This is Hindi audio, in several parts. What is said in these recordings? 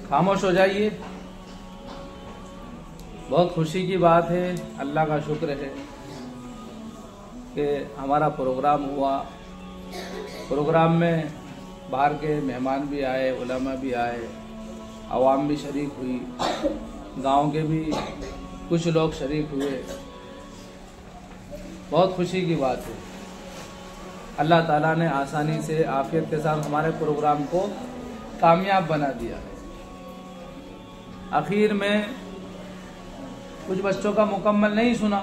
खामोश हो जाइए। बहुत खुशी की बात है, अल्लाह का शुक्र है कि हमारा प्रोग्राम हुआ। प्रोग्राम में बाहर के मेहमान भी आए, उलमा भी आए, आवाम भी शरीक हुई, गांव के भी कुछ लोग शरीक हुए। बहुत खुशी की बात है। अल्लाह ताला ने आसानी से आफियत के साथ हमारे प्रोग्राम को कामयाब बना दिया है। आखिर में कुछ बच्चों का मुकम्मल नहीं सुना,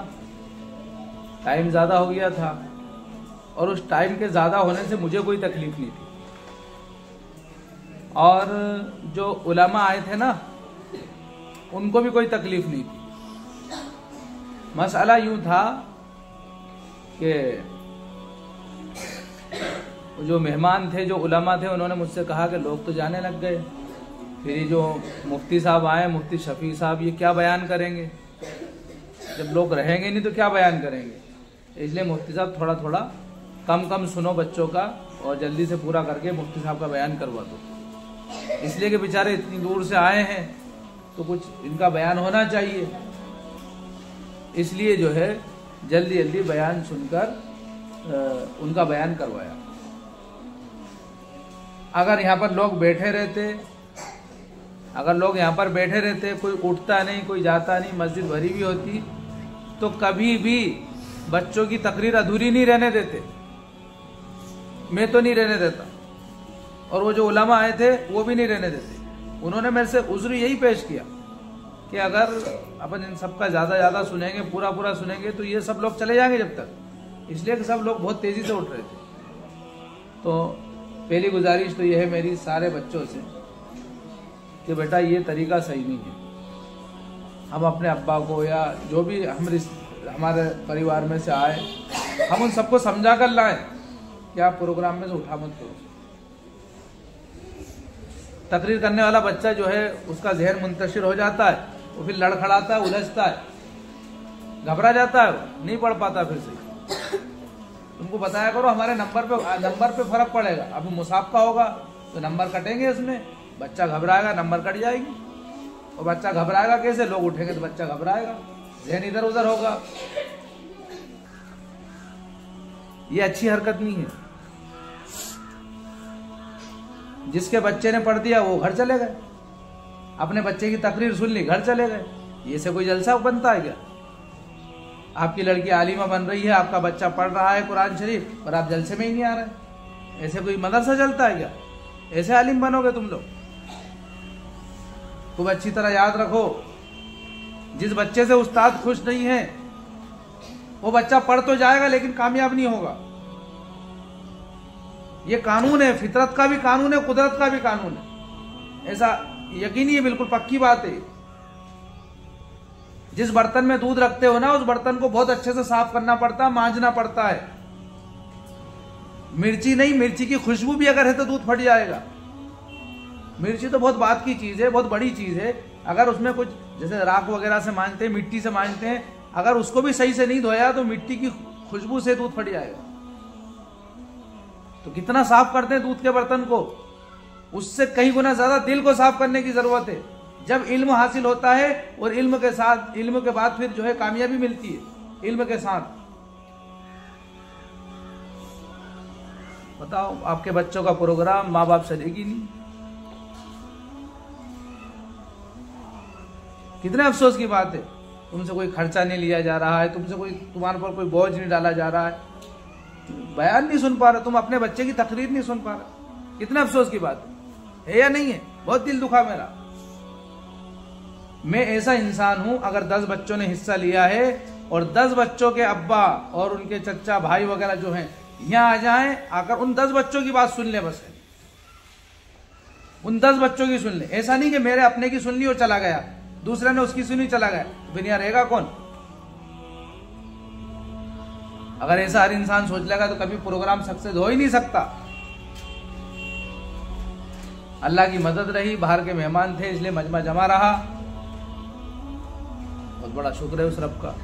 टाइम ज़्यादा हो गया था और उस टाइम के ज़्यादा होने से मुझे कोई तकलीफ नहीं थी। और जो उलमा आए थे ना, उनको भी कोई तकलीफ नहीं थी। मसला यूँ था कि जो मेहमान थे, जो उलमा थे, उन्होंने मुझसे कहा कि लोग तो जाने लग गए, फिर ये जो मुफ्ती साहब आए, मुफ्ती शफी साहब, ये क्या बयान करेंगे? जब लोग रहेंगे नहीं तो क्या बयान करेंगे? इसलिए मुफ्ती साहब थोड़ा थोड़ा कम कम सुनो बच्चों का और जल्दी से पूरा करके मुफ्ती साहब का बयान करवा दो। इसलिए कि बेचारे इतनी दूर से आए हैं तो कुछ इनका बयान होना चाहिए। इसलिए जो है जल्दी जल्दी बयान सुनकर उनका बयान करवाया। अगर यहाँ पर लोग बैठे रहते, कोई उठता नहीं, कोई जाता नहीं, मस्जिद भरी भी होती, तो कभी भी बच्चों की तकरीर अधूरी नहीं रहने देते। मैं तो नहीं रहने देता और वो जो उलमा आए थे वो भी नहीं रहने देते। उन्होंने मेरे से उज़्र यही पेश किया कि अगर अपन इन सबका ज़्यादा सुनेंगे, पूरा सुनेंगे, तो ये सब लोग चले जाएंगे जब तक। इसलिए कि सब लोग बहुत तेज़ी से उठ रहे थे। तो पहली गुजारिश तो यह है मेरी सारे बच्चों से कि बेटा ये तरीका सही नहीं है। हम अपने अब्बा को या जो भी हमारे परिवार में से आए, हम उन सबको समझा कर लाएं कि आप प्रोग्राम में से उठा मत करो। तकरीर करने वाला बच्चा जो है उसका जहन मुंतशिर हो जाता है, वो फिर लड़खड़ाता है, उलझता है, घबरा जाता है, नहीं पढ़ पाता फिर से। तुमको बताया करो, हमारे नंबर पे फर्क पड़ेगा। अभी मुसाफा होगा तो नंबर कटेंगे, इसमें बच्चा घबराएगा, नंबर कट जाएगी। और बच्चा घबराएगा कैसे? लोग उठेंगे तो बच्चा घबराएगा, जहन इधर उधर होगा। ये अच्छी हरकत नहीं है। जिसके बच्चे ने पढ़ दिया वो घर चले गए, अपने बच्चे की तकरीर सुन ली, घर चले गए। ये से कोई जलसा बनता है क्या? आपकी लड़की आलिमा बन रही है, आपका बच्चा पढ़ रहा है कुरान शरीफ और आप जलसे में ही नहीं आ रहे। ऐसे कोई मदरसा चलता है क्या? ऐसे आलिम बनोगे तुम लोग? खूब अच्छी तरह याद रखो, जिस बच्चे से उस्ताद खुश नहीं है वो बच्चा पढ़ तो जाएगा लेकिन कामयाब नहीं होगा। ये कानून है, फितरत का भी कानून है, कुदरत का भी कानून है। ऐसा यकीनी है, बिल्कुल पक्की बात है। जिस बर्तन में दूध रखते हो ना, उस बर्तन को बहुत अच्छे से साफ करना पड़ता है, मांजना पड़ता है। मिर्ची नहीं, मिर्ची की खुशबू भी अगर है तो दूध फट जाएगा। मिर्ची तो बहुत बात की चीज है, बहुत बड़ी चीज है। अगर उसमें कुछ जैसे राख वगैरह से मांजते हैं, मिट्टी से मांजते हैं, अगर उसको भी सही से नहीं धोया तो मिट्टी की खुशबू से दूध फट जाएगा। तो कितना साफ करते हैं दूध के बर्तन को, उससे कई गुना ज्यादा दिल को साफ करने की जरूरत है। जब इल्म हासिल होता है और इल्म के बाद फिर जो है कामयाबी मिलती है इल्म के साथ। बताओ, आपके बच्चों का प्रोग्राम माँ बाप चलेगी नहीं, कितने अफसोस की बात है। तुमसे कोई खर्चा नहीं लिया जा रहा है, तुम्हारे पर कोई बोझ नहीं डाला जा रहा है, बयान नहीं सुन पा रहे, तुम अपने बच्चे की तकरीर नहीं सुन पा रहे। कितने अफसोस की बात है या नहीं है? बहुत दिल दुखा मेरा। मैं ऐसा इंसान हूं, अगर 10 बच्चों ने हिस्सा लिया है और 10 बच्चों के अब्बा और उनके चचा भाई वगैरह जो हैं यहां आ जाएं, आकर उन 10 बच्चों की बात सुन ले, बस उन 10 बच्चों की सुन ले। ऐसा नहीं कि मेरे अपने की सुन ली और चला गया, दूसरे ने उसकी सुनी चला गया, फिर यहां रहेगा कौन? अगर ऐसा हर इंसान सोच लेगा तो कभी प्रोग्राम सक्सेस हो ही नहीं सकता। अल्लाह की मदद रही, बाहर के मेहमान थे इसलिए मजमा जमा रहा। बहुत बड़ा शुक्र है उस रब का,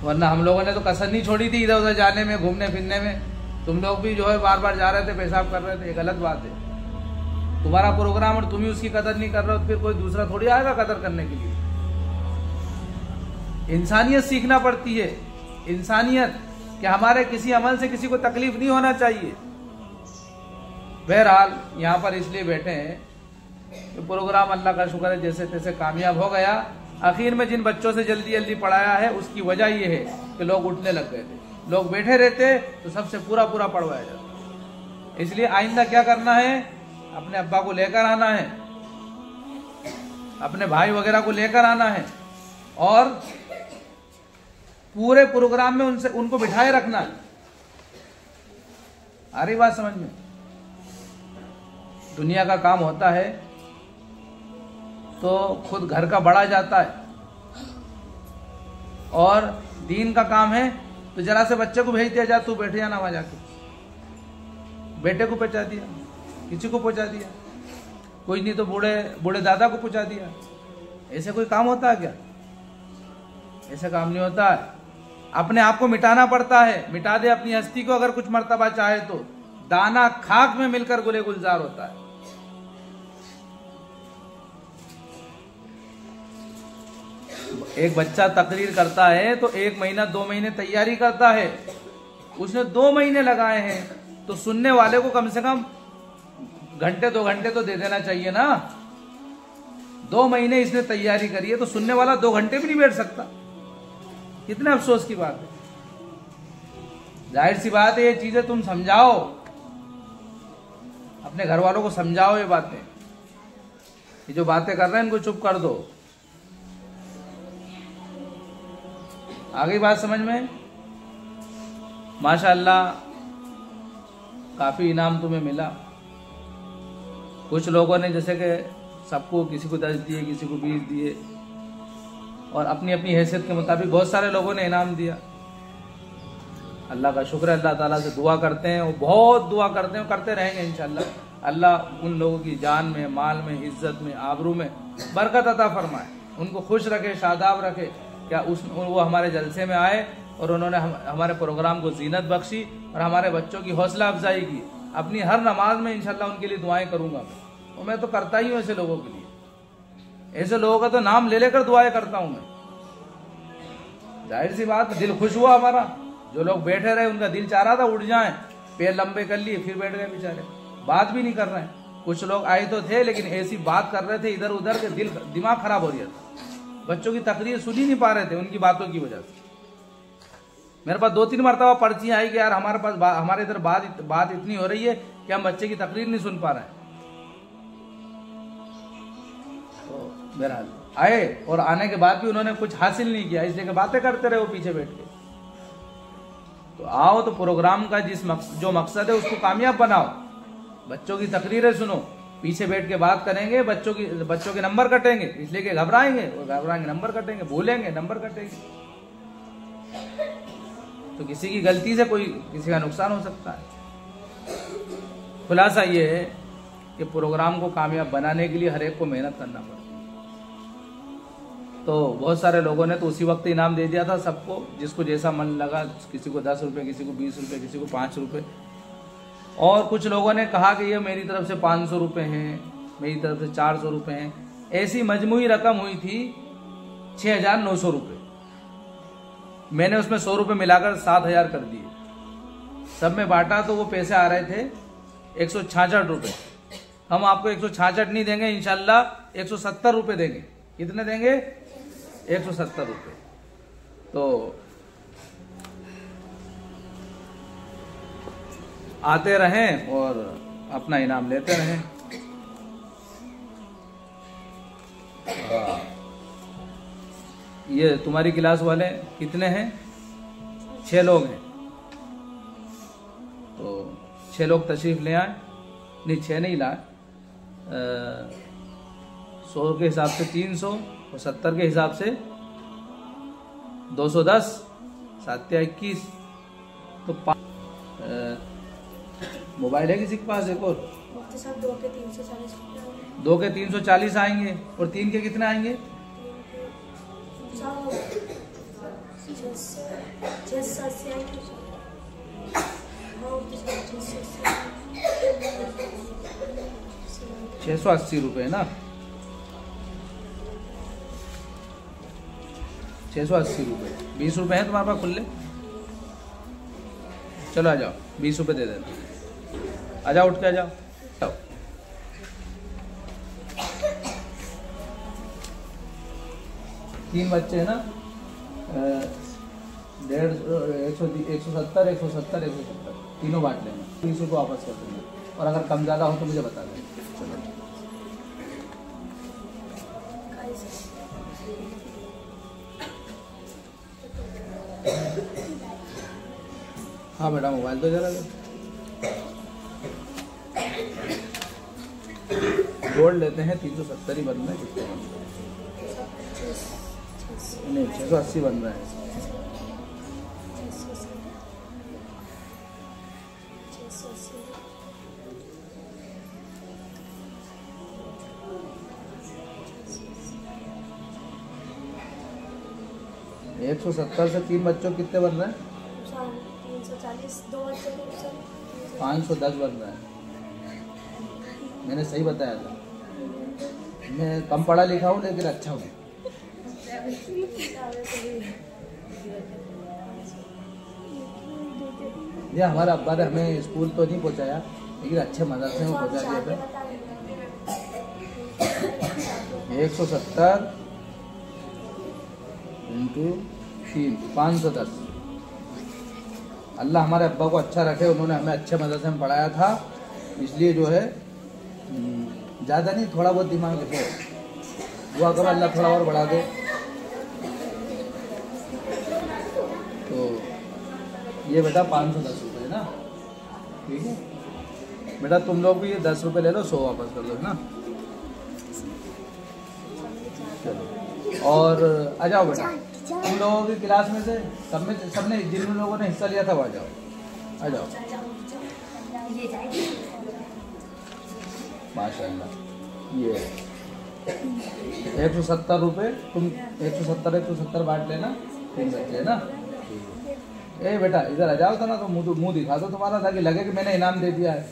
वरना हम लोगों ने तो कसर नहीं छोड़ी थी इधर उधर जाने में, घूमने फिरने में। तुम लोग भी जो है बार बार जा रहे थे, पेशाब कर रहे थे, ये गलत बात है। तुम्हारा प्रोग्राम और तुम ही उसकी कदर नहीं कर रहे हो तो फिर कोई दूसरा थोड़ी आएगा कदर करने के लिए। इंसानियत सीखना पड़ती है, इंसानियत कि हमारे किसी अमल से किसी को तकलीफ नहीं होना चाहिए। बहरहाल यहाँ पर इसलिए बैठे हैं कि प्रोग्राम अल्लाह का शुक्र है जैसे तैसे कामयाब हो गया। आखिर में जिन बच्चों से जल्दी जल्दी पढ़ाया है उसकी वजह ये है कि लोग उठने लग गए थे, लोग बैठे रहते तो सबसे पूरा पूरा पढ़वाया जाता। इसलिए आइंदा क्या करना है, अपने अब्बा को लेकर आना है, अपने भाई वगैरह को लेकर आना है और पूरे प्रोग्राम में उनको बिठाए रखना है। आ रही बात समझ में? दुनिया का काम होता है तो खुद घर का बड़ा जाता है और दीन का काम है तो जरा से बच्चे को भेज दिया जा, तू बैठ जाना वहां जाके, बेटे को पहुंचा दिया, किसी को पहुंचा दिया, कोई नहीं तो बूढ़े दादा को पहुंचा दिया। ऐसे कोई काम होता है क्या? ऐसा काम नहीं होता है। अपने आप को मिटाना पड़ता है, मिटा दे अपनी हस्ती को अगर कुछ मर्तबा चाहे तो। दाना खाक में मिलकर गुले गुलजार होता है। एक बच्चा तकरीर करता है तो 1 महीना 2 महीने तैयारी करता है, उसने 2 महीने लगाए हैं तो सुनने वाले को कम से कम घंटे 2 घंटे तो दे देना चाहिए ना। 2 महीने इसने तैयारी करी है तो सुनने वाला 2 घंटे भी नहीं बैठ सकता। कितने अफसोस की बात है। जाहिर सी बात है ये चीजें तुम समझाओ, अपने घर वालों को समझाओ ये बातें। ये जो बातें कर रहे हैं इनको चुप कर दो। आ गई बात समझ में? माशाअल्लाह काफी इनाम तुम्हें मिला। कुछ लोगों ने जैसे कि सबको, किसी को 10 दिए, किसी को 20 दिए और अपनी अपनी हैसियत के मुताबिक बहुत सारे लोगों ने इनाम दिया। अल्लाह का शुक्र है, अल्लाह ताला से दुआ करते हैं, वो बहुत दुआ करते हैं, करते रहेंगे इंशाअल्लाह। अल्लाह उन लोगों की जान में, माल में, इज्जत में, आबरू में बरकत अता फरमाए, उनको खुश रखे, शादाब रखे। क्या वो हमारे जलसे में आए और उन्होंने हमारे प्रोग्राम को जीनत बख्शी और हमारे बच्चों की हौसला अफजाई की। अपनी हर नमाज में इंशाल्लाह उनके लिए दुआएं करूंगा मैं, और मैं तो करता ही हूँ ऐसे लोगों के लिए। ऐसे लोगों का तो नाम ले लेकर दुआएं करता हूं मैं। जाहिर सी बात, दिल खुश हुआ हमारा। जो लोग बैठे रहे उनका दिल चाह रहा था उठ जाएं, पैर लंबे कर लिए फिर बैठ गए बेचारे, बात भी नहीं कर रहे हैं। कुछ लोग आए तो थे लेकिन ऐसी बात कर रहे थे इधर उधर के दिमाग खराब हो रहा था। बच्चों की तकरीर सुन ही नहीं पा रहे थे उनकी बातों की वजह से। मेरे पास 2-3 मरतबा पर्ची आई कि यार हमारे इधर बात इतनी हो रही है कि हम बच्चे की तकरीर नहीं सुन पा रहे हैं। तो बहरहाल आए और आने के बाद भी उन्होंने कुछ हासिल नहीं किया, इसलिए बातें करते रहे वो पीछे बैठ के। तो आओ तो प्रोग्राम का जो मकसद है उसको कामयाब बनाओ। बच्चों की तकरीरें सुनो, पीछे बैठ के बात करेंगे, बच्चों के नंबर कटेंगे, इसलिए कि घबराएंगे नंबर कटेंगे, भूलेंगे नंबर कटेंगे। तो किसी की गलती से किसी का नुकसान हो सकता है। खुलासा ये है कि प्रोग्राम को कामयाब बनाने के लिए हर एक को मेहनत करना पड़ता है। तो बहुत सारे लोगों ने तो उसी वक्त इनाम दे दिया था सबको, जिसको जैसा मन लगा, किसी को 10 रुपये, किसी को 20 रुपये, किसी को 5 रुपये। और कुछ लोगों ने कहा कि ये मेरी तरफ से 500 रुपये हैं, मेरी तरफ से 400 रुपये हैं। ऐसी मजमूई रकम हुई थी 6,900 रुपये। मैंने उसमें 100 रुपये मिलाकर 7,000 कर दिए। सब में बांटा तो वो पैसे आ रहे थे 166 रुपये। हम आपको 166 नहीं देंगे, इंशाल्लाह 170 रुपये देंगे। कितने देंगे? 170 रुपये। तो आते रहें और अपना इनाम लेते रहें। ये तुम्हारी क्लास वाले कितने हैं? 6 लोग हैं। तो 6 लोग तशरीफ ले आए। नहीं 6 नहीं लाए, 100 के हिसाब से 300 और 70 के हिसाब से 210, 7 या 21। तो मोबाइल है किसी के पास? एक और 2 के 340 आएंगे और 3 के कितने आएंगे? 6 680 रुपये ना, 680 रुपये। 20 रुपये हैं तुम्हारे पास खुले? चलो आ जाओ, 20 रुपये दे देना। आ जाओ, उठ के आ जाओ। 3 बच्चे हैं ना, 170, 170, 170 तीनों बांट लेना। 20 रुपये वापस कर देंगे, और अगर कम ज़्यादा हो तो मुझे बता दें। चलो हाँ बेटा, मोबाइल तो जरा जोड़ लेते हैं। 370 ही बन रहा है, कितने नहीं, 680 बन रहा है। 170 से 3 बच्चों कितने बन रहे हैं? 340, 2 बच्चों को 510 बन रहा है। मैंने सही बताया था। मैं कम पढ़ा लिखा हूँ लेकिन अच्छा हूँ। ये हमारे अब्बा ने हमें स्कूल तो नहीं पहुँचाया, लेकिन अच्छे मदरसे में पहुँचा दिया था। 170 इंटू 3, 510। अल्लाह हमारे अब्बा को अच्छा रखे, उन्होंने हमें अच्छे मदरसे में पढ़ाया था, इसलिए जो है ज़्यादा नहीं, थोड़ा बहुत दिमाग रखे। दुआ करो अल्लाह थोड़ा और बढ़ा दे। तो ये बेटा 510 रुपये ना, ठीक है बेटा। तुम लोग भी ये 10 रुपये ले लो, 100 वापस कर दो ना। चलो, और आ जाओ बेटा। तुम लोगों की क्लास में से सबने जिन लोगों ने हिस्सा लिया था वो आ जाओ, आ जाओ। माशाल्लाह। ये 170 रुपये, तुम 170 बांट लेना, 3 बच्चे ना। ए बेटा इधर आ जाओ तो ना, तो मुंह दिखा दो तुम्हारा, ताकि लगे कि मैंने इनाम दे दिया है।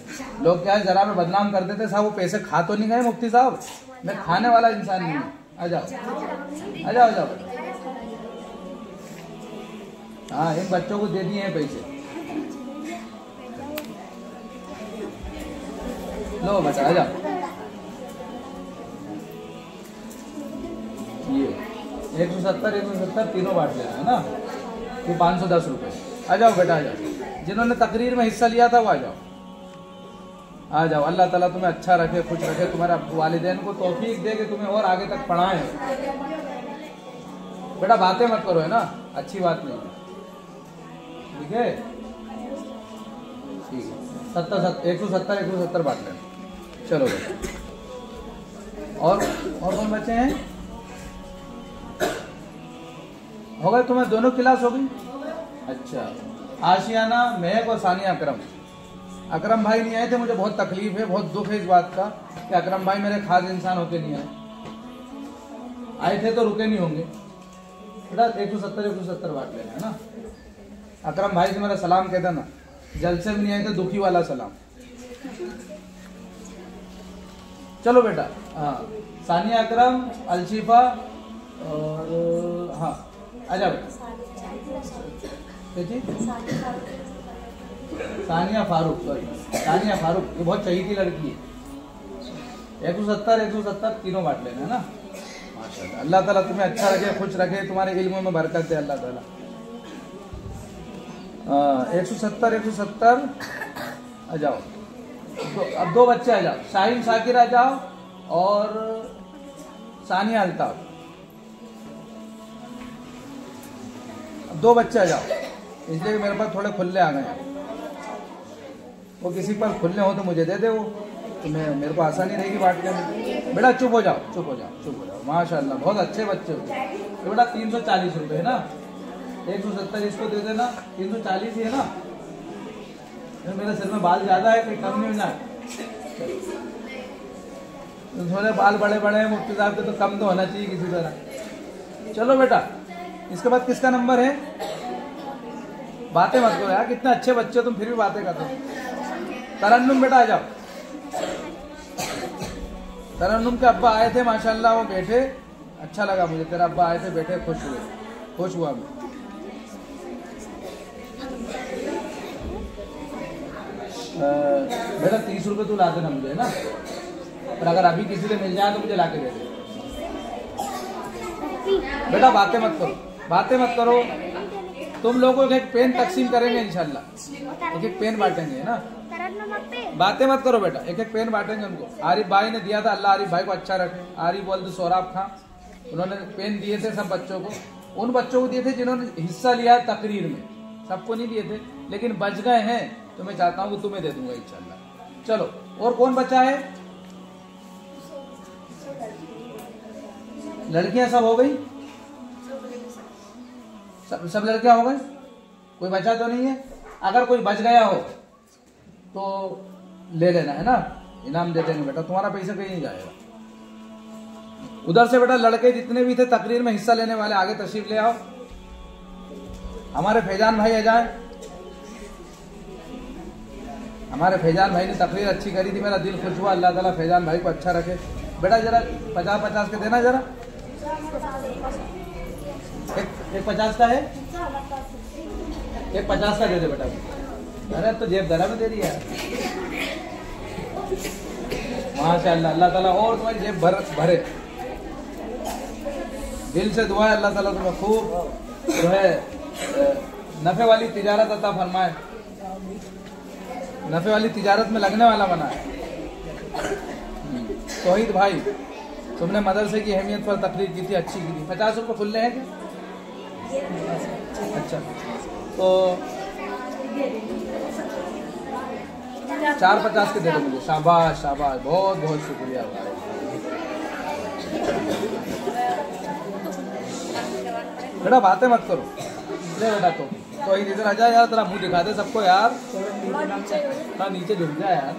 लोग क्या है जरा में बदनाम कर देते, साहब वो पैसे खा तो नहीं गए मुफ्ती साहब, मैं खाने वाला इंसान नहीं हूँ। आ जाओ, आ जाओ, आ जाओ। हाँ, इन बच्चों को दे दिए हैं पैसे। लो बेटा आ जाओ। ये 170 तीनों बांट लेना है ना, ये 510 रुपये। आ जाओ बेटा, आ जाओ। जिन्होंने तकरीर में हिस्सा लिया था वो आ जाओ, आ जाओ। अल्लाह ताला तुम्हें अच्छा रखे, खुश रखे, तुम्हारे वालिदैन को तौफीक दे कि तुम्हें और आगे तक पढ़ाएं। बेटा बातें मत करो, है ना, अच्छी बात नहीं है, ठीक है। ठीक है, 170 बांट लेना। चलो बेटा, और कौन बच्चे हैं? हो गए तुम्हें दोनों क्लास हो गई? अच्छा, आशियाना, महक और सानिया अकरम। अकरम भाई नहीं आए थे, मुझे बहुत तकलीफ है, बहुत दुख है इस बात का कि अकरम भाई मेरे खास इंसान होते नहीं आए थे तो रुके नहीं होंगे। बेटा 170 बांट लेना है ना। अकरम भाई से मेरा सलाम कहता ना, जलसे में नहीं आए थे, दुखी वाला सलाम। चलो बेटा, हाँ, सानिया अकरम, अलशीफा और हाँ आ जाओ बेटा। सानिया फारूक, सॉरी सानिया फारूक, ये बहुत चहीती लड़की है। 170 तीनों बांट लेना है ना। माशाल्लाह, अल्लाह ताला तुम्हें अच्छा रखे, खुश रखे, तुम्हारे इल्म में बरकत दे अल्लाह ताला। 170 आ जाओ। अब 2 बच्चे आ जाओ, शाहीन शाकिर आ जाओ और सानिया अल्ताफ। अब 2 बच्चे आ जाओ, इसलिए मेरे पास थोड़े खुले आ गए हैं। वो किसी पर खुले हो तो मुझे दे दे, वो तो मेरे को आसानी रहेगी बांटने में। बेटा चुप हो जाओ, चुप हो जाओ, चुप हो जाओ। माशाल्लाह बहुत अच्छे बच्चे हो। तो बेटा 340 रुपये है ना, 170 इसको दे देना, 340 ही है ना। मेरे सिर में बाल ज्यादा है, कोई कम नहीं होना। थोड़े बाल बड़े बड़े हैं मुफ्ती साहब के, तो कम तो होना चाहिए किसी तरह। चलो बेटा, इसके बाद किसका नंबर है? बातें मत करो यार, कितने अच्छे बच्चे तुम फिर भी बातें करते हो। तरन्नुम बेटा आ जाओ। तरन्नुम के अब्बा आए थे माशाल्लाह, वो बैठे, अच्छा लगा मुझे, तेरा अब्बा आए थे, बैठे, खुश हुआ मैं। बेटा 30 रुपये तू ला देना मुझे, है ना, पर अगर अभी किसी से मिल जाए तो मुझे ला के दे दे। बेटा बातें मत करो, तुम लोगों को एक पेन तकसीम करेंगे इंशाल्लाह, एक पेन बांटेंगे, है ना। बातें मत करो बेटा, एक पेन बांटेंगे उनको। आरिफ भाई ने दिया था, अल्लाह आरिफ भाई को अच्छा रखे। आरिफ बोल सोराब खां, उन्होंने पेन दिए थे सब बच्चों को, उन बच्चों को दिए थे जिन्होंने हिस्सा लिया तकरीर में, सबको नहीं दिए थे, लेकिन बच गए हैं तो मैं चाहता हूँ कि तुम्हें दे दूंगा इंशाल्लाह। चलो, और कौन बचा है? लड़कियां सब हो गई, सब लड़कियां हो गई, कोई बचा तो नहीं है? अगर कोई बच गया हो तो ले लेना, है ना, इनाम दे देंगे बेटा, तुम्हारा पैसा कहीं नहीं जाएगा। उधर से बेटा लड़के जितने भी थे तकरीर में हिस्सा लेने वाले, आगे तशरीफ ले आओ। हमारे फैजान भाई आ जाए, हमारे फैजान भाई ने तकरीर अच्छी करी थी, मेरा दिल खुश हुआ, अल्लाह ताला फैजान भाई को अच्छा रखे। बेटा जरा 50-50 के देना, जरा एक 50 का है, एक 50 का दे दे बेटा। अरे तो जेब दरा में दे रही है माशाअल्लाह, अल्लाह ताला और तुम्हारी जेब भरे। दिल से दुआ है अल्लाह ताला तुम्हें खूब जो है नफे वाली तिजारत अता फरमाए, नफे वाली तिजारत में लगने वाला बनाए। तौहीद भाई, तुमने मदरसे की अहमियत पर तकरीर की थी, अच्छी की थी। 50 रुपये खुले हैं क्या? अच्छा, तो 4-50 के दे दो मुझे। शाबाश शाबाश, बहुत बहुत शुक्रिया। बेटा बातें मत करो, ले बेटा तो इधर आ जा यार, तेरा मुंह दिखा दे सबको यार। हाँ नीचे झुक जा यार।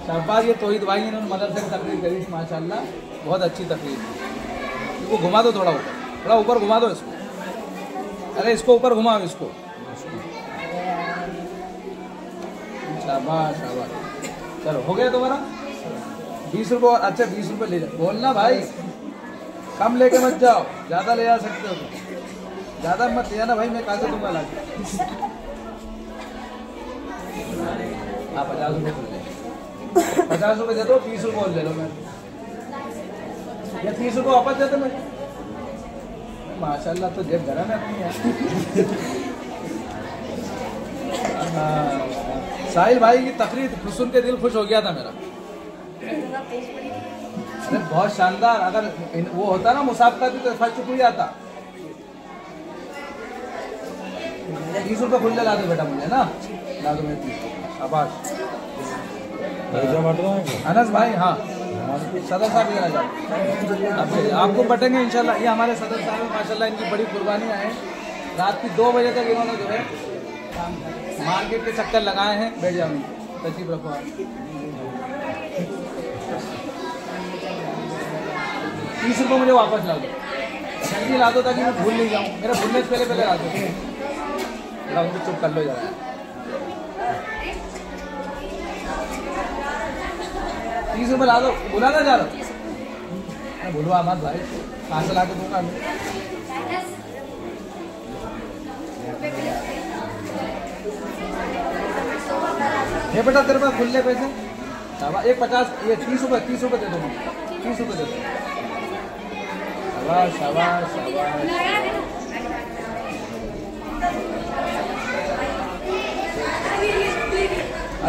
शाबाश, ये तौहीद भाई इन्होंने मदरसे की तकरीर करी थी माशाल्लाह, बहुत अच्छी तकरीर थी। इसको घुमा दो थोड़ा ऊपर, थोड़ा ऊपर घुमा दो इसको, अरे इसको ऊपर घुमाओ इसको। शाबाश शाबाश, चलो हो गया तुम्हारा 20 रुपये। अच्छा 20 रुपये ले जाओ, बोलना भाई कम लेके मत जाओ, ज्यादा ले जा सकते हो, ज्यादा मत ले जाना भाई, मैं कहा से दूंगा ला के। 50 रुपये 50 रुपये दे दो, 30 रुपये और ले लो, मैं या 30 रुपये वापस दे दो। मैं माशाल्लाह तो जेब भरा मैं अपनी है। साहिल भाई की तकरीर सुन के दिल खुश हो गया था मेरा, अरे बहुत शानदार। अगर वो होता ना मुसाबका तो फर्स्ट चुप ही आता। 30 रुपये खुले ला दो बेटा मुझे ना, ला दो मेरे 30 रुपये। शाबाश अनस भाई, हाँ सदर साहब इधर आ जाओ, आपको बटेंगे इंशाल्लाह। ये हमारे सदर साहब है माशाल्लाह, इनकी बड़ी कुर्बानियाँ हैं। रात की 2 बजे तक इन्होंने जो है मार्केट के चक्कर लगाए हैं। बैठ जाओ, तशरीफ रखो आप। 30 रुपये मुझे वापस ला दो, जल्दी ला दो ताकि मैं भूल नहीं जाऊँ, मेरा भूलने से पहले ला दो। उनको चुप कर लो जरा। 30 रुपये ला दो, बुलाना जा रहा बोलवा मत भाई, कहाँ से ला के दूंगा मैं। ये बेटा तेरे पास खुले पैसे, एक 50, ये 30 रुपये दे दो, 30 रुपये दे दो। शाबाश शाबाश शाबाश।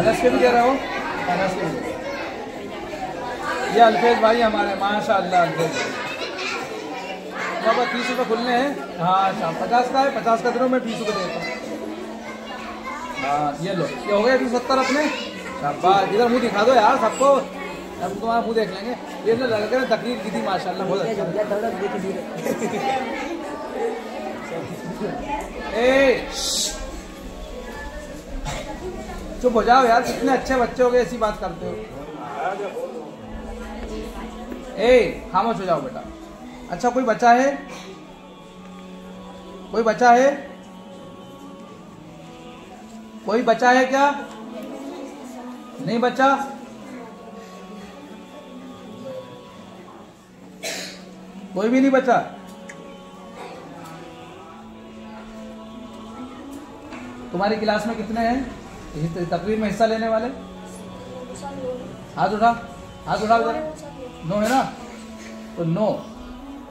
अनस के भी दे रहे हो, अनस के भी। ये अल्फेज भाई हमारे माशाअल्लाह, अल्फेज बाबा 30 रुपये खुलने हैं। हाँ अच्छा 50 का है, 50 का दे रहा हूँ मैं, 20 रुपये देता हूँ। हाँ ये लो, ये हो गया 70 अपने। शाबाश, इधर मुंह दिखा दो यार सबको, अब तुम्हारा मुंह देख लेंगे। ये जो लड़के ने तकरीर की थी माशाल्लाह, बहुत अच्छा। चुप हो जाओ यार, कितने अच्छे बच्चे हो गए, ऐसी बात करते हो। खामोश हो जाओ बेटा। अच्छा कोई बच्चा है, कोई बच्चा है, कोई बच्चा है क्या? नहीं बच्चा, कोई भी नहीं बचा। तुम्हारी क्लास में कितने हैं इस तकरीर में हिस्सा लेने वाले? हाथ उठा, हाथ उठा उधर। 9 है ना, तो 9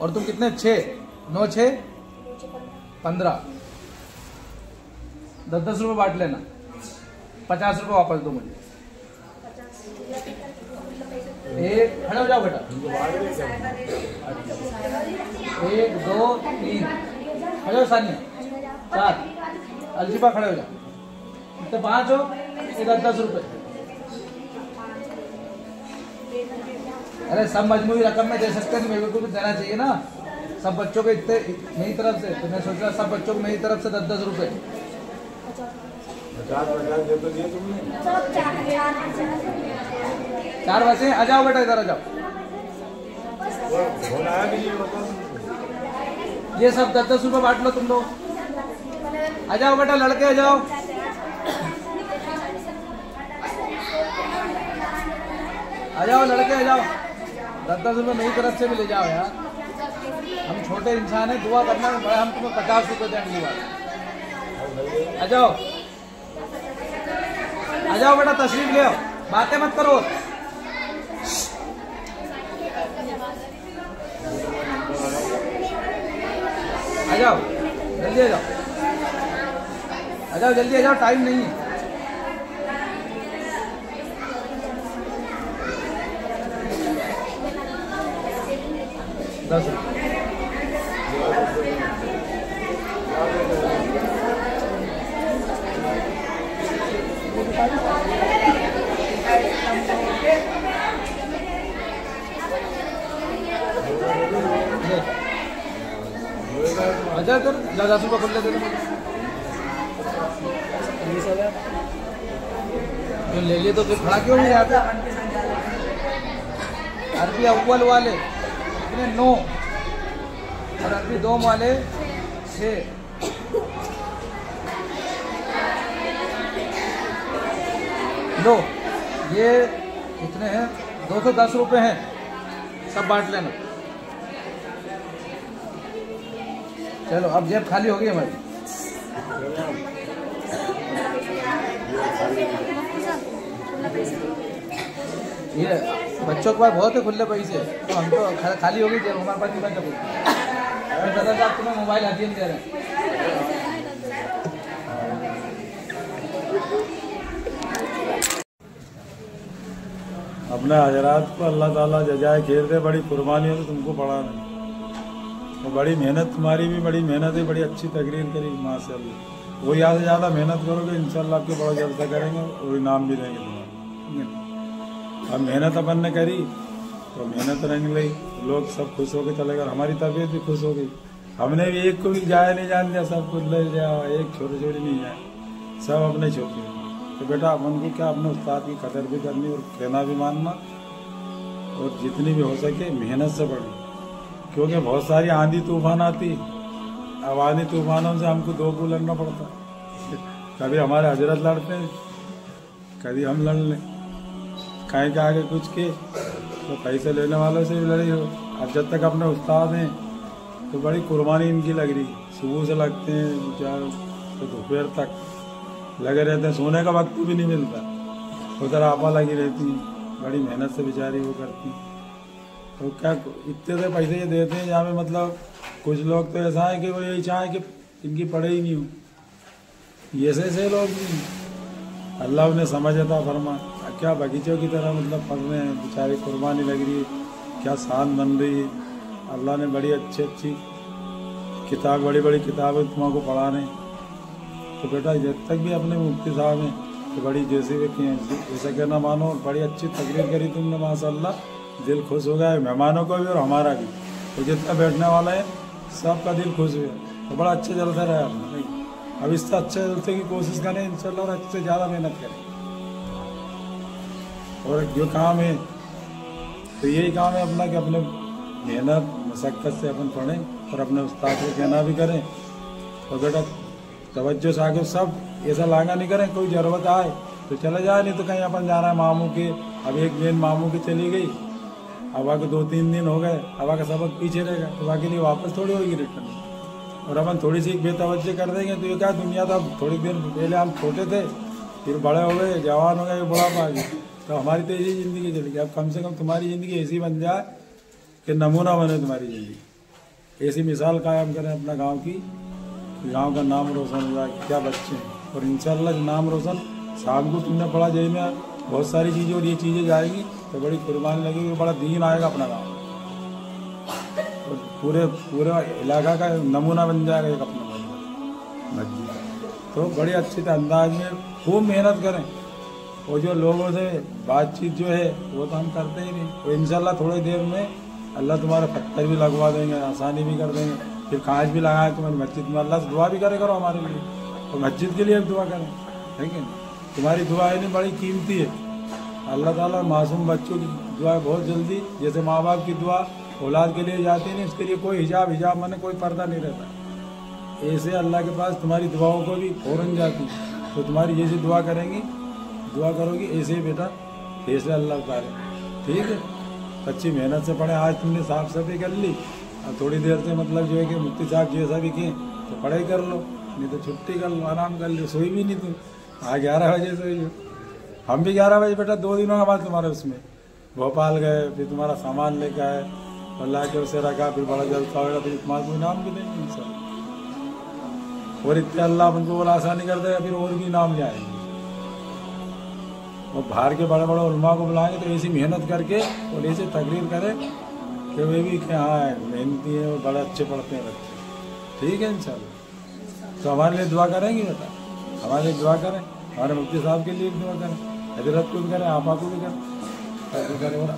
और तुम कितने? 6। 9 6 15। 10-10 रुपये बांट लेना। 50 रुपये वापस दो मुझे। एक खड़े हो जाओ बेटा। 1 2 3 खड़े हो सानिया। 4 अलजीफा खड़े हो जाओ। तो 5 हो, 10-10 रुपये। अरे सब मजमूई रकम में दे सकते हैं, मेरे को भी देना चाहिए ना। सब बच्चों को इतने मेरी तरफ से, तो मैं सोच रहा सब बच्चों को मेरी तरफ से 10-10 रुपये। 50 दे तो दिए तुमने। 4 बचे, आ जाओ बेटा, इधर आ जाओ। फोन आया भी नहीं होता। ये सब 10-10 रुपये बांट लो तुम लोग। आ जाओ बेटा, लड़के आ जाओ। आ जाओ लड़के, आ जाओ। 10-10 रुपये मेरी तरफ से भी ले जाओ यार। हम छोटे इंसान हैं, दुआ करना है बड़ा। हम तुम्हें 50 रुपये दें अगली बार। आ जाओ, आ जाओ बेटा, तशरीफ ले आओ। बातें मत करो। आ जाओ जल्दी, आ जाओ, आ जाओ जल्दी, आ जाओ, टाइम नहीं है। ₹10 अच्छा कर, 10 रुपये खुल लेते तो ले लिए, तो फिर खड़ा क्यों नहीं आता? अरबी अव्वल वाले कितने? 9 और अरबी 2 वाले 6। लो ये कितने हैं? 210 रुपये हैं। सब बांट लेना। चलो अब जेब खाली होगी हमारी। ये बच्चों के पास बहुत है खुले पैसे, तो हम तो खाली होगी जेब, हमारे पास नहीं बचा कुछ। दादा साहब तुम्हें मोबाइल हदिया दे रहे हैं। अपने हजरात को अल्लाह ताला जजाए खैर दे। बड़ी कुर्बानी है तो तुमको पढ़ाना, और बड़ी मेहनत, तुम्हारी भी बड़ी मेहनत है। बड़ी अच्छी तकरीर करी माशाअल्लाह। वो ज़्यादा से ज़्यादा मेहनत करोगे इंशाअल्लाह आपके बड़ा जलसा करेंगे और इनाम भी देंगे तुम्हारा। अब मेहनत अपन ने करी तो मेहनत रंग ली, लोग सब खुश होकर चले गए, हमारी तबीयत भी खुश हो गई। हमने भी एक को भी जाया नहीं जान दिया, सब कुछ ले जाओ, एक छोटी छोटी नहीं जाए, सब अपने छोटे। तो बेटा अपन को क्या, अपने उस्ताद की कदर भी करनी और कहना भी मानना, और जितनी भी हो सके मेहनत से पढ़नी। क्योंकि बहुत सारी आंधी तूफान आती, अब आंधी तूफानों से हमको 2 को लड़ना पड़ता। कभी हमारे हजरत लड़ते हैं, कभी हम लड़ लें। कहीं के आगे कुछ के तो पैसे लेने वालों से भी लड़ी हो। अब जब तक अपने उस्ताद हैं तो बड़ी कुर्बानी इनकी लग रही। सुबह से लगते हैं तो दोपहर तक लगे रहते हैं, सोने का वक्त भी नहीं मिलता। उधर आपा लगी रहती, बड़ी मेहनत से बेचारी वो करती। तो क्या इतने से पैसे ये देते हैं जहाँ पे मतलब कुछ लोग तो ऐसा है कि वो यही चाहे कि इनकी पढ़े ही नहीं हो। ये से लोग नहीं, अल्लाह उन्हें समझ आता फरमा। क्या बगीचों की तरह मतलब पढ़ रहे हैं, बेचारी कुर्बानी लग रही है, क्या शान बन रही है। अल्लाह ने बड़ी अच्छी अच्छी किताब, बड़ी बड़ी किताबें तुमको पढ़ा रहे हैं। तो बेटा जब तक भी अपने मुफ्ती साहब हैं तो बड़ी जैसे भी किए ऐसा कहना मानो। बड़ी अच्छी तकरीर करी तुमने माशाअल्लाह, दिल खुश हो गया है मेहमानों को भी और हमारा भी। तो जितना बैठने वाला है सबका दिल खुश हुआ। तो बड़ा अच्छे चलता रहा आपने। अब इससे अच्छे चलते की कोशिश करें इंशाल्लाह, और अच्छे से ज़्यादा मेहनत करें। और जो काम है तो यही काम है अपना कि अपने मेहनत मशक्क़त से अपन पढ़ें और अपने उस्ताद को कहना भी करें। और बेटा तवज्जो से आगे सब ऐसा लांगा नहीं करें, कोई ज़रूरत आए तो चले जाए, नहीं तो कहीं अपन जा रहा है मामू के। अब एक बेन मामू की चली गई अब आके 2-3 दिन हो गए, अब आके सबक पीछे रहेगा तो बाकी लिए वापस थोड़ी होगी रिटर्न। और अपन थोड़ी सी बेतवज्जो कर देंगे तो ये क्या दुनिया था। थोड़ी देर पहले हम छोटे थे, फिर बड़े हो गए, जवान हो गए, बुढ़ापा आ गया, तो हमारी तो ऐसी ज़िंदगी चलेगी। अब कम से कम तुम्हारी ज़िंदगी ऐसी बन जाए कि नमूना बने तुम्हारी ज़िंदगी। ऐसी मिसाल कायम करें अपना गांव की, गांव का नाम रोशन हो जाए। क्या बच्चे हैं, और इंशाल्लाह नाम रोशन शाम को तुमने पढ़ा जाए में बहुत सारी चीज़ें और ये चीज़ें जाएगी तो बड़ी कुर्बानी लगेगी, बड़ा दीन आएगा अपना गाँव, पूरे इलाका का नमूना बन जाएगा एक अपना मस्जिद। तो बड़ी अच्छी अंदाज में खूब मेहनत करें। और जो लोगों से बातचीत जो है वो तो हम करते ही नहीं, तो इंशाल्लाह थोड़ी देर में अल्लाह तुम्हारे पत्थर भी लगवा देंगे, आसानी भी कर देंगे। फिर कांच भी लगाए तुम्हारी मस्जिद में, अल्लाह से दुआ भी करे करो हमारे लिए, तो मस्जिद के लिए भी दुआ करें, ठीक है। तुम्हारी दुआ नहीं बड़ी कीमती है। अल्लाह ताला मासूम बच्चों की दुआ बहुत जल्दी, जैसे माँ बाप की दुआ औलाद के लिए जाती नहीं, इसके लिए कोई हिजाब माने कोई पर्दा नहीं रहता। ऐसे अल्लाह के पास तुम्हारी दुआओं को भी फौरन जाती, तो तुम्हारी जैसी दुआ करेंगी, दुआ करोगी, ऐसे ही बेटा फैसले अल्लाह उतारे, ठीक है। अच्छी मेहनत से पढ़े। आज तुमने साफ सफाई कर ली, अब थोड़ी देर से मतलब जो है कि मुफ्ती साहब जैसा भी किए तो पढ़ाई कर लो, नहीं तो छुट्टी कर लो, आराम कर लो। सोई भी नहीं तुम, आज 11 बजे सोई हो, हम भी 11 बजे बेटा 2 दिनों के बाद तुम्हारे उसमें भोपाल गए, फिर तुम्हारा सामान लेकर आए, अल्लाह के उसे रखा, फिर बड़ा जलसा होगा, फिर तुम्हारा कोई नाम भी देंगे इंशाल्लाह। और इतने अल्लाह उनको बोला आसानी कर देगा, फिर और भी नाम ले आएंगे। और बाहर के बड़े बड़े उलमा को बुलाएंगे तो ऐसी मेहनत करके और ऐसे तकरीर करें कि वे भी कि हाँ मेहनती है और बड़े अच्छे पढ़ते हैं बच्चे, ठीक है इंशाल्लाह। तो हमारे लिए दुआ करेंगे बेटा, हमारे लिए दुआ करें, हमारे मुफ्ती साहब के लिए भी दुआ करें, हजरत को भी करें, आपा को भी करें। और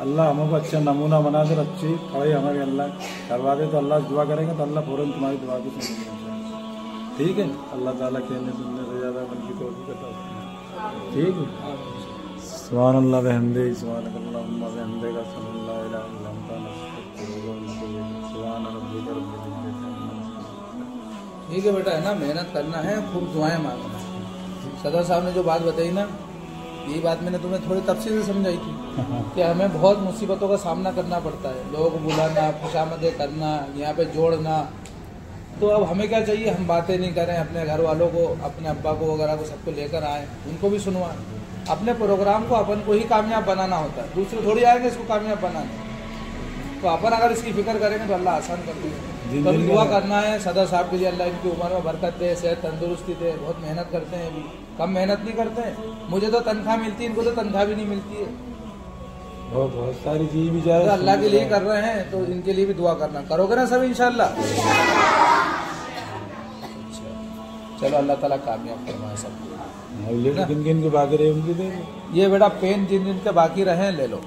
अल्लाह हमको अच्छा नमूना बना दे, अच्छी पढ़ाई हमारी अल्लाह करवा दे। तो अल्लाह दुआ करेंगे तो अल्लाह फौरन तुम्हारी दुआ को सुनेंगे, ठीक है। अल्लाह ताला कहने सुनने से ज़्यादा मन की तौफीक अता फरमाए, ठीक है। सुभान अल्लाह बिहम्दिही, सुभान अल्लाहुम्मा बिहम्दिका, सल्लल्लाहु अलैहि वसल्लम, सुभान रब्बिका रब्बिल इज्जति अम्मा यसिफून। ठीक है बेटा, है ना, मेहनत करना है, खूब दुआएं मांगना है। सदर साहब ने जो बात बताई ना, यही बात मैंने तुम्हें थोड़ी तफसील से समझाई थी कि हमें बहुत मुसीबतों का सामना करना पड़ता है। लोगों को बुलाना, खुशामदें करना, यहाँ पे जोड़ना। तो अब हमें क्या चाहिए, हम बातें नहीं करें, अपने घर वालों को, अपने अब्बा को वगैरह को सबको लेकर आए, उनको भी सुनवाएं। अपने प्रोग्राम को अपन को ही कामयाब बनाना होता है, दूसरे थोड़ी आएंगे इसको कामयाब बनाने। तो अपन अगर इसकी फिक्र करेंगे तो अल्लाह आसान कर देगा। तो दुआ करना है सदर साहब के लिए, अल्लाह इनकी उम्र में बरकत दे, सेहत तंदुरुस्ती दे। बहुत मेहनत करते हैं, अभी कम मेहनत नहीं करते हैं। मुझे तो तनख्वाह मिलती है, इनको तो तनख्वाह भी नहीं मिलती है। बहुत सारी चीज भी जा रही है, अल्लाह के लिए कर रहे हैं, तो इनके लिए भी दुआ करना, करोगे ना सब इंशाल्लाह। चलो अल्लाह ताला कामयाब फरमाए सबको। किन किन के बाकी रहे उनकी दे। ये बेटा पेन जिन जिन के बाकी रहे ले लो।